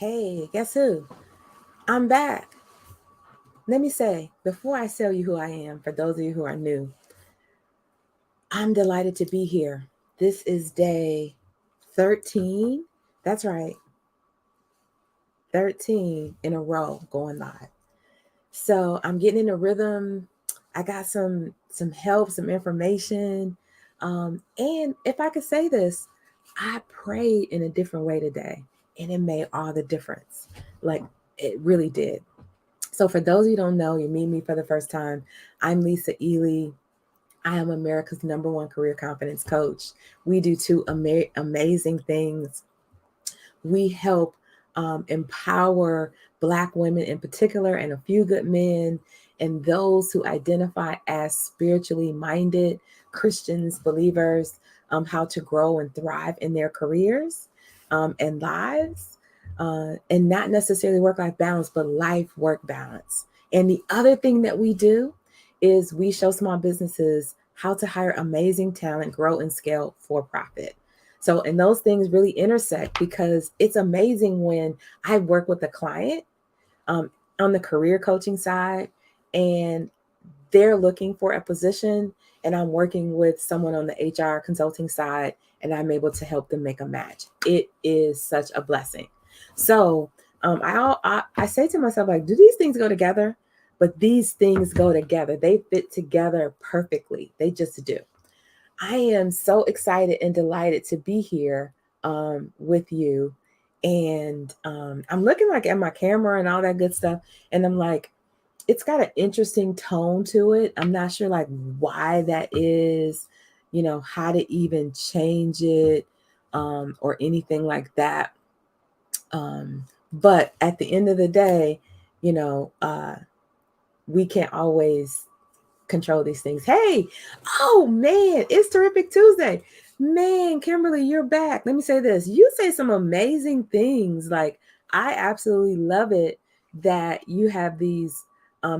Hey, guess who? I'm back. Let me say, before I tell you who I am, for those of you who are new, I'm delighted to be here. This is day 13. That's right, 13 in a row going live. So I'm getting in a rhythm. I got some help, some information. And if I could say this, I prayed in a different way today, and it made all the difference. Like it really did. So for those of you who don't know, you meet me for the first time. I'm Lisa Ely. I am America's #1 career confidence coach. We do two amazing things. We help empower Black women in particular, and a few good men, and those who identify as spiritually minded Christians, believers, how to grow and thrive in their careers and lives, and not necessarily work life balance, but life work balance. And the other thing that we do is we show small businesses how to hire amazing talent, grow and scale for profit. So, and those things really intersect because it's amazing when I work with a client um, on the career coaching side, and they're looking for a position, and I'm working with someone on the HR consulting side, and I'm able to help them make a match. It is such a blessing. So I say to myself, like, do these things go together? But these things go together. They fit together perfectly. They just do. I am so excited and delighted to be here with you. And I'm looking like at my camera and all that good stuff. And I'm like, it's got an interesting tone to it. I'm not sure like why that is, how to even change it or anything like that. But at the end of the day, you know, uh, we can't always control these things. Hey, oh man, it's Terrific Tuesday. Man, Kimberly, you're back. Let me say this. You say some amazing things. Like, I absolutely love it that you have these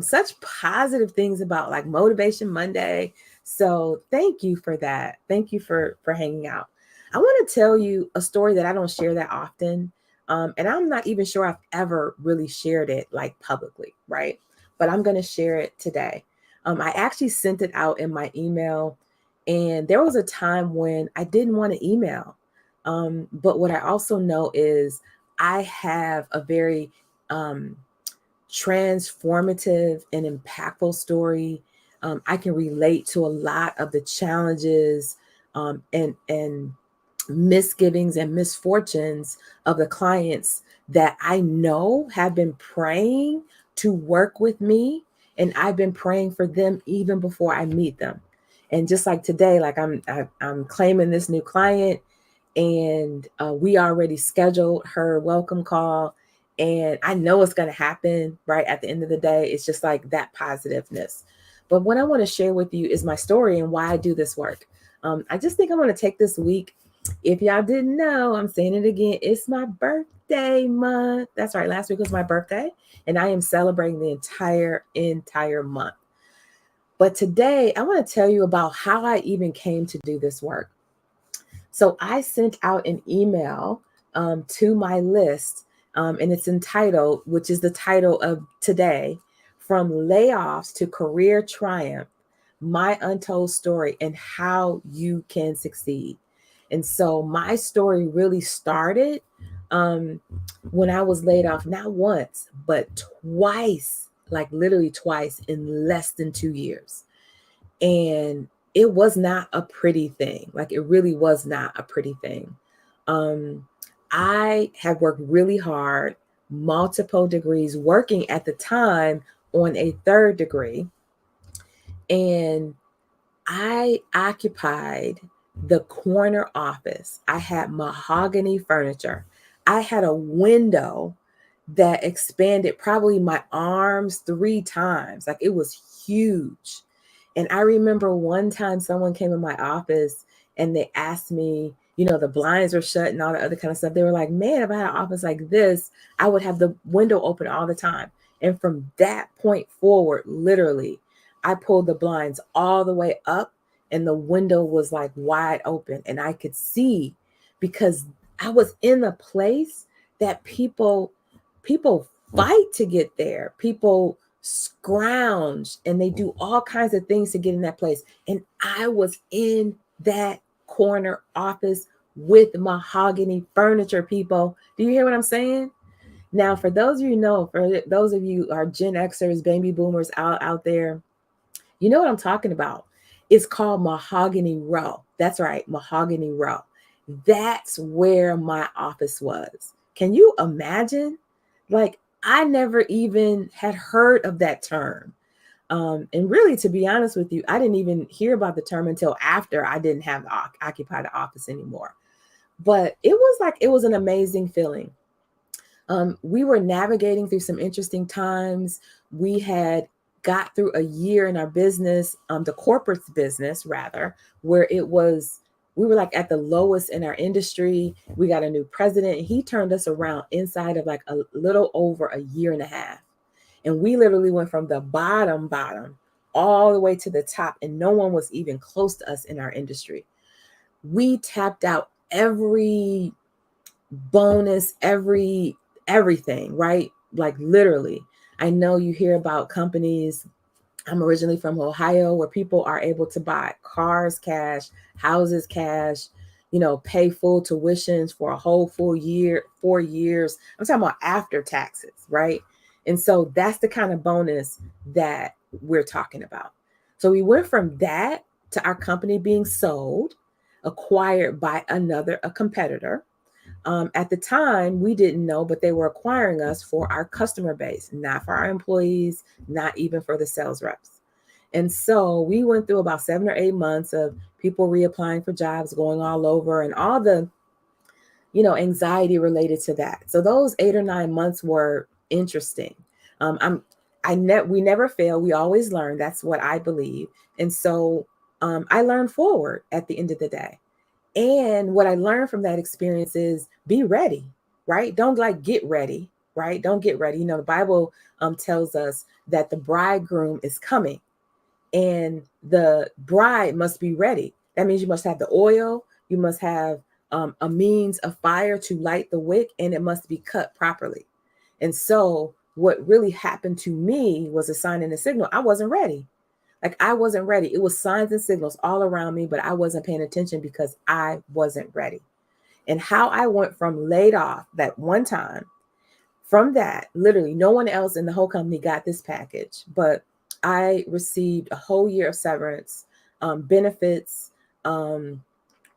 such positive things about like Motivation Monday. So thank you for that. Thank you for hanging out. I want to tell you a story that I don't share that often. And I'm not even sure I've ever really shared it like publicly, right? But I'm going to share it today. I actually sent it out in my email, and there was a time when I didn't want to email. But what I also know is I have a very um, transformative and impactful story. I can relate to a lot of the challenges and misgivings and misfortunes of the clients that I know have been praying to work with me, and I've been praying for them even before I meet them. And just like today, like I'm claiming this new client, and we already scheduled her welcome call, and I know it's going to happen right at the end of the day. It's just like that positiveness. But what I want to share with you is my story and why I do this work. I just think I want to take this week. If y'all didn't know, I'm saying it again. It's my birthday month. That's right. Last week was my birthday, and I am celebrating the entire month. But today, I want to tell you about how I even came to do this work. So I sent out an email to my list, and it's entitled, which is the title of today, From Layoffs to Career Triumph, My Untold Story and How You Can Succeed. And so my story really started um, when I was laid off, not once, but twice, like literally twice in less than 2 years. And it was not a pretty thing. Like it really was not a pretty thing. Um, I have worked really hard, multiple degrees, working at the time on a third degree. And I occupied the corner office. I had mahogany furniture. I had a window that expanded probably my arms 3 times. Like it was huge. And I remember one time someone came in my office and they asked me, the blinds were shut and all the other kind of stuff. They were like, man, if I had an office like this, I would have the window open all the time. And from that point forward, literally, I pulled the blinds all the way up and the window was like wide open and I could see because I was in a place that people fight to get there. People scrounge and they do all kinds of things to get in that place. And I was in that corner office with mahogany furniture, people. Do you hear what I'm saying? Now, for those of you know, for those of you who are Gen Xers, baby boomers out there, you know what I'm talking about. It's called Mahogany Row. That's right, Mahogany Row. That's where my office was. Can you imagine? Like, I never even had heard of that term. And really, to be honest with you, I didn't even hear about the term until after I didn't have occupy the office anymore. But it was an amazing feeling. We were navigating through some interesting times. We had got through a year in our business, the corporate business rather, where we were like at the lowest in our industry. We got a new president and he turned us around inside of like a little over a year and a half. And we literally went from the bottom, all the way to the top, and no one was even close to us in our industry. We tapped out every bonus, everything, right? Like literally. I know you hear about companies. I'm originally from Ohio, where people are able to buy cars cash, houses cash, pay full tuitions for a whole full year, 4 years. I'm talking about after taxes, right? And so that's the kind of bonus that we're talking about. So we went from that to our company being sold, acquired by a competitor. At the time, we didn't know, but they were acquiring us for our customer base, not for our employees, not even for the sales reps. And so we went through about 7 or 8 months of people reapplying for jobs, going all over, and all the, anxiety related to that. So those 8 or 9 months were interesting. We never fail. We always learn. That's what I believe. And so I learned forward at the end of the day. And what I learned from that experience is be ready, right? Don't like get ready, right? Don't get ready. The Bible tells us that the bridegroom is coming and the bride must be ready. That means you must have the oil, you must have a means of fire to light the wick, and it must be cut properly. And so what really happened to me was a sign and a signal. I wasn't ready. Like I wasn't ready. It was signs and signals all around me, but I wasn't paying attention because I wasn't ready. And how I went from laid off that one time, from that, literally no one else in the whole company got this package, but I received a whole year of severance, benefits, all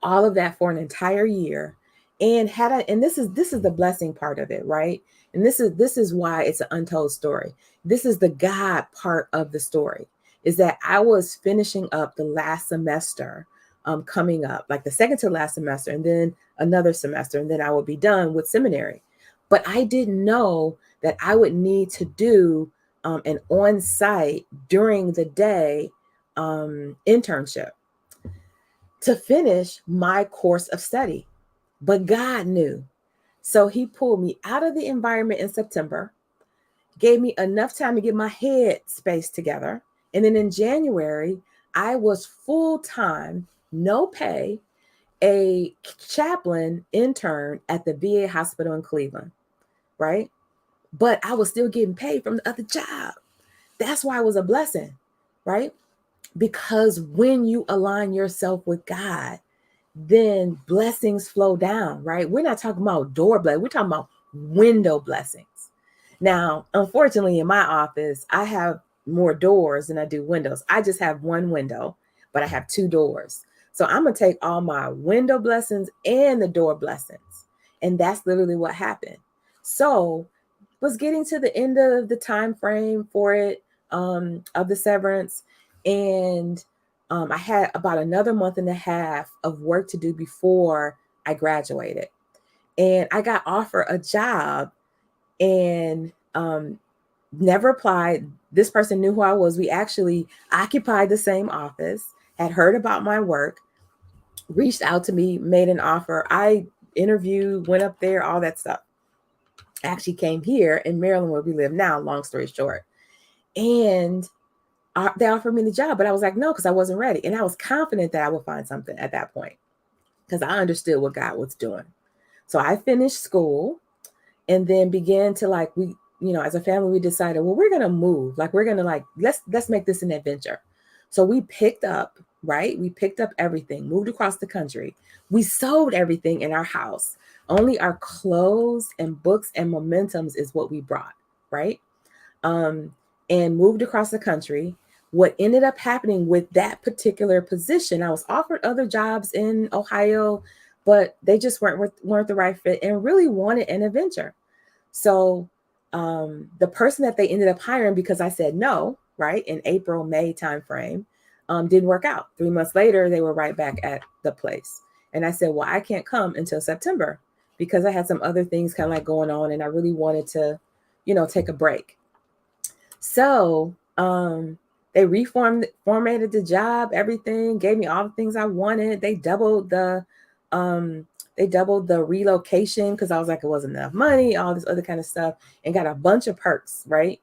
of that for an entire year. And this is the blessing part of it, right? And this is why it's an untold story. This is the God part of the story, is that I was finishing up the last semester, coming up, like the second to last semester, and then another semester, and then I would be done with seminary. But I didn't know that I would need to do an on-site during the day internship to finish my course of study. But God knew. So he pulled me out of the environment in September, gave me enough time to get my head space together. And then in January, I was full-time, no pay, a chaplain intern at the VA hospital in Cleveland, right? But I was still getting paid from the other job. That's why it was a blessing, right? Because when you align yourself with God, then blessings flow down, right? We're not talking about door blessings. We're talking about window blessings. Now, unfortunately, in my office, I have more doors than I do windows. I just have one window, but I have 2 doors. So I'm going to take all my window blessings and the door blessings. And that's literally what happened. So was getting to the end of the time frame for it, of the severance. And I had about another month and a half of work to do before I graduated. And I got offered a job and never applied. This person knew who I was. We actually occupied the same office, had heard about my work, reached out to me, made an offer. I interviewed, went up there, all that stuff. Actually came here in Maryland where we live now, long story short. And they offered me the job, but I was like, no, because I wasn't ready. And I was confident that I would find something at that point because I understood what God was doing. So I finished school and then began to like, we, as a family, we decided, well, we're going to move. Like, we're going to like, let's make this an adventure. So we picked up, right? We picked up everything, moved across the country. We sold everything in our house. Only our clothes and books and mementos is what we brought, right? And moved across the country. What ended up happening with that particular position, I was offered other jobs in Ohio, but they just weren't the right fit and really wanted an adventure. So the person that they ended up hiring, because I said no, right, in April, May timeframe, didn't work out. 3 months later, they were right back at the place. And I said, well, I can't come until September because I had some other things kind of like going on and I really wanted to, take a break. So they formatted the job, everything, gave me all the things I wanted. They doubled the relocation because I was like, it wasn't enough money, all this other kind of stuff, and got a bunch of perks, right?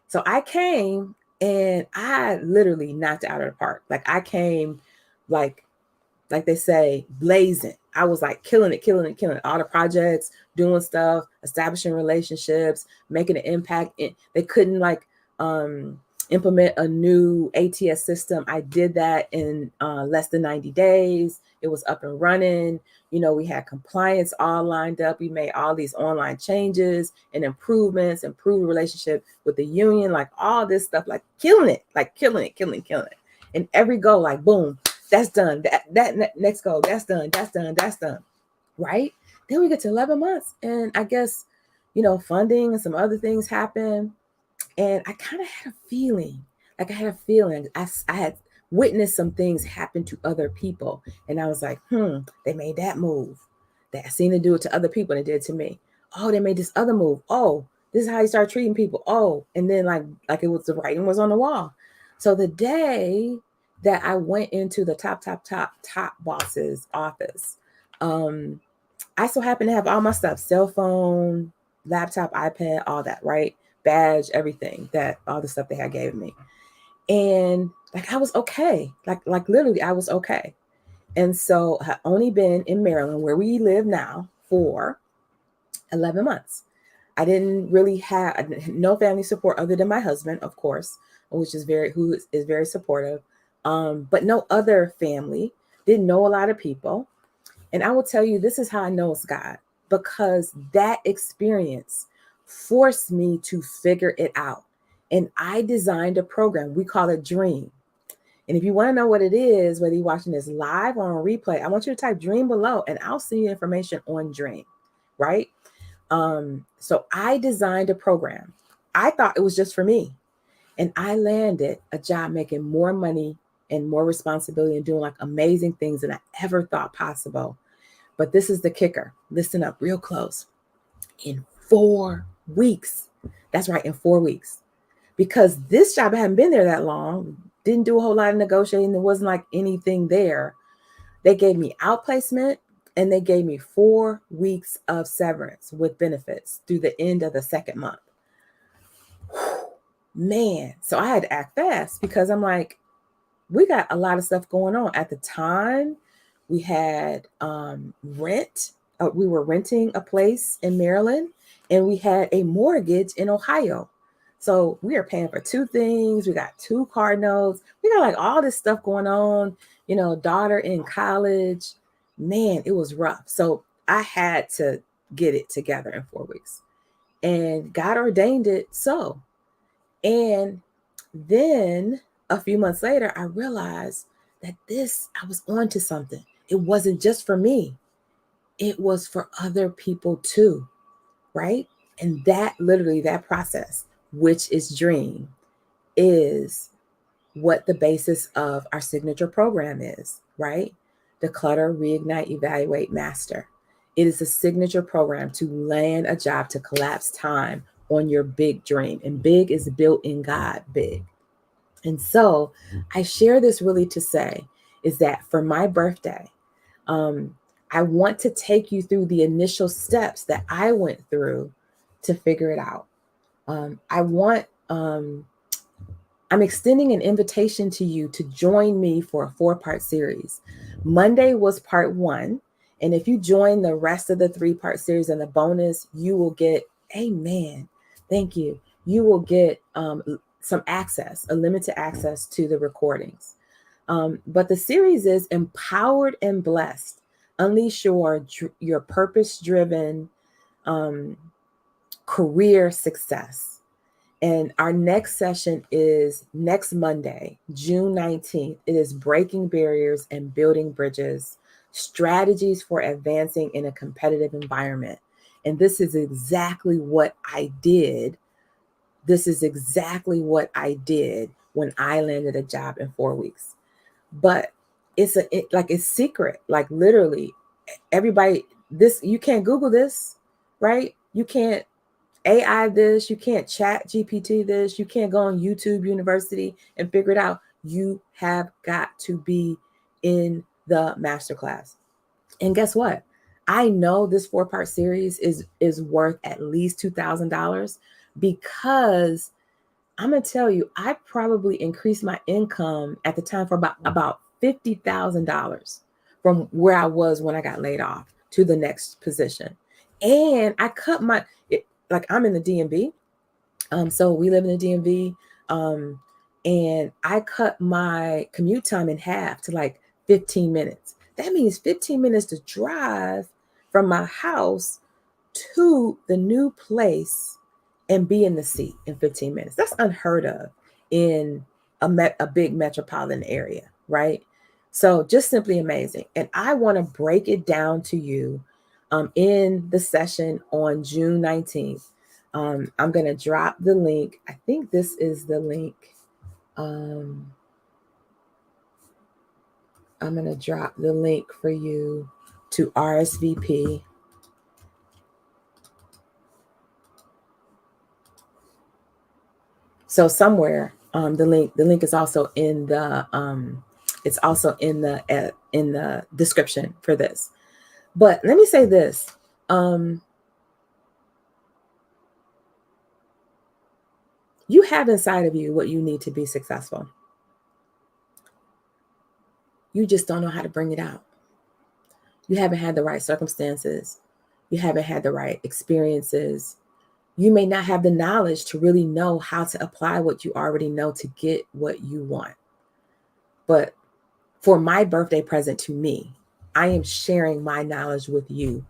So I came and I literally knocked it out of the park. Like I came like they say, blazing. I was like killing it. All the projects, doing stuff, establishing relationships, making an impact. They couldn't like implement a new ATS system. I did that in less than 90 days. It was up and running. We had compliance all lined up. We made all these online changes and improvements, improved relationship with the union, like all this stuff, like killing it. And every goal, like boom, that's done. That next goal, that's done. Right? Then we get to 11 months, and I guess, funding and some other things happen. And I kind of had a feeling, I had witnessed some things happen to other people. And I was like, they made that move. That seemed to do it to other people and it did to me. Oh, they made this other move. Oh, this is how you start treating people. Oh, and then like it was, the writing was on the wall. So the day that I went into the top boss's office, I so happened to have all my stuff, cell phone, laptop, iPad, all that, right? Badge, everything, that all the stuff they had gave me. And like I was okay. Like literally I was okay. And so I had only been in Maryland, where we live now, for 11 months. I didn't really have no family support other than my husband, of course, who is very supportive. But no other family. Didn't know a lot of people. And I will tell you, this is how I know it's God, because that experience forced me to figure it out. And I designed a program. We call it Dream. And if you want to know what it is, whether you're watching this live or on replay, I want you to type Dream below and I'll send you information on Dream, right? So I designed a program. I thought it was just for me. And I landed a job making more money and more responsibility and doing like amazing things than I ever thought possible. But this is the kicker. Listen up real close. In 4 weeks. That's right, in 4 weeks. Because this job, I hadn't been there that long, didn't do a whole lot of negotiating. There wasn't like anything there. They gave me outplacement and they gave me 4 weeks of severance with benefits through the end of the second month. Man, so I had to act fast because I'm like, we got a lot of stuff going on. At the time, we had rent. We were renting a place in Maryland and we had a mortgage in Ohio. So we are paying for 2 things. We got 2 car notes. We got like all this stuff going on, daughter in college. Man, it was rough. So I had to get it together in 4 weeks. And God ordained it so. And then a few months later, I realized that I was onto something. It wasn't just for me. It was for other people too, right? And that process, which is Dream, is what the basis of our signature program is, right? Declutter, Reignite, Evaluate, Master. It is a signature program to land a job, to collapse time on your big dream. And big is built in God, big. And so I share this really to say is that for my birthday, I want to take you through the initial steps that I went through to figure it out. I'm extending an invitation to you to join me for a 4-part series. Monday was part 1. And if you join the rest of the 3-part series and the bonus, you will get Amen. Thank you. You will get some access, a limited access to the recordings. But the series is Empowered and Blessed. Unleash your purpose-driven career success. And our next session is next Monday, June 19th. It is Breaking Barriers and Building Bridges, Strategies for Advancing in a Competitive Environment. And this is exactly what I did. This is exactly what I did when I landed a job in 4 weeks. But it's secret, like literally everybody, you can't Google this, right? You can't AI this, you can't chat GPT this, you can't go on YouTube University and figure it out. You have got to be in the masterclass. And guess what? I know this 4-part series is worth at least $2,000 because I'm gonna tell you, I probably increased my income at the time for about $50,000 from where I was when I got laid off to the next position. And I cut like I'm in the DMV. So we live in the DMV. And I cut my commute time in half to like 15 minutes. That means 15 minutes to drive from my house to the new place and be in the seat in 15 minutes. That's unheard of in a big metropolitan area, right? So just simply amazing. And I want to break it down to you in the session on June 19th. I'm going to drop the link. I think this is the link. I'm going to drop the link for you to RSVP. So somewhere, the link is also in the it's also in the description for this. But let me say this. You have inside of you what you need to be successful. You just don't know how to bring it out. You haven't had the right circumstances. You haven't had the right experiences. You may not have the knowledge to really know how to apply what you already know to get what you want. But for my birthday present to me, I am sharing my knowledge with you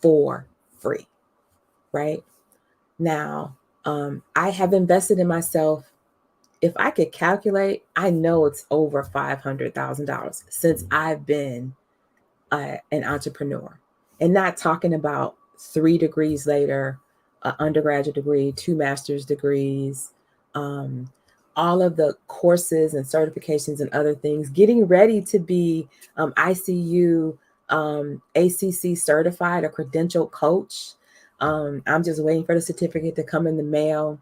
for free, right? Now, I have invested in myself. If I could calculate, I know it's over $500,000 since I've been an entrepreneur, and not talking about 3 degrees later, an undergraduate degree, 2 master's degrees, all of the courses and certifications and other things, getting ready to be ICU, ACC certified, a credentialed coach. I'm just waiting for the certificate to come in the mail,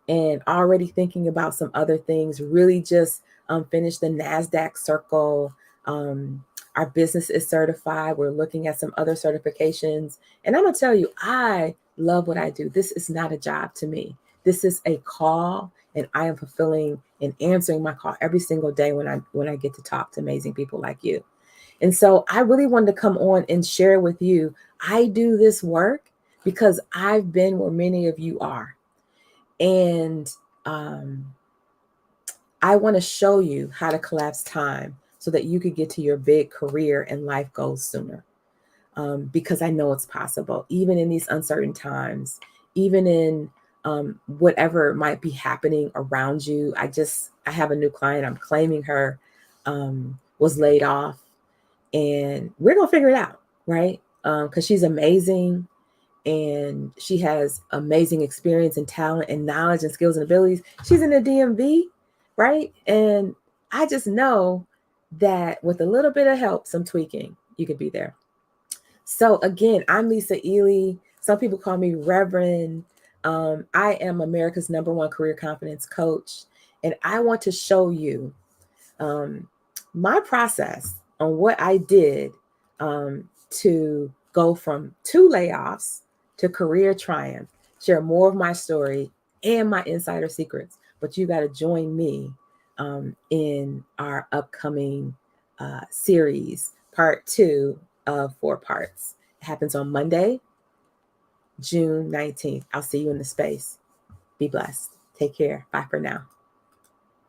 and already thinking about some other things. Really just finished the NASDAQ circle. Our business is certified. We're looking at some other certifications. And I'm going to tell you, I love what I do. This is not a job to me. This is a call, and I am fulfilling and answering my call every single day when I get to talk to amazing people like you. And so I really wanted to come on and share with you. I do this work because I've been where many of you are. And I want to show you how to collapse time so that you could get to your big career and life goals sooner. Because I know it's possible, even in these uncertain times, even in whatever might be happening around you. I have a new client. I'm claiming her was laid off, and we're going to figure it out, right? Because she's amazing, and she has amazing experience and talent and knowledge and skills and abilities. She's in the DMV, right? And I just know that with a little bit of help, some tweaking, you could be there. So again, I'm Lisa Ely. Some people call me Reverend. I am America's #1 career confidence coach. And I want to show you my process on what I did to go from 2 layoffs to career triumph, share more of my story and my insider secrets. But you got to join me in our upcoming series, part 2 of 4 parts. It happens on Monday, June 19th. I'll see you in the space. Be blessed. Take care. Bye for now.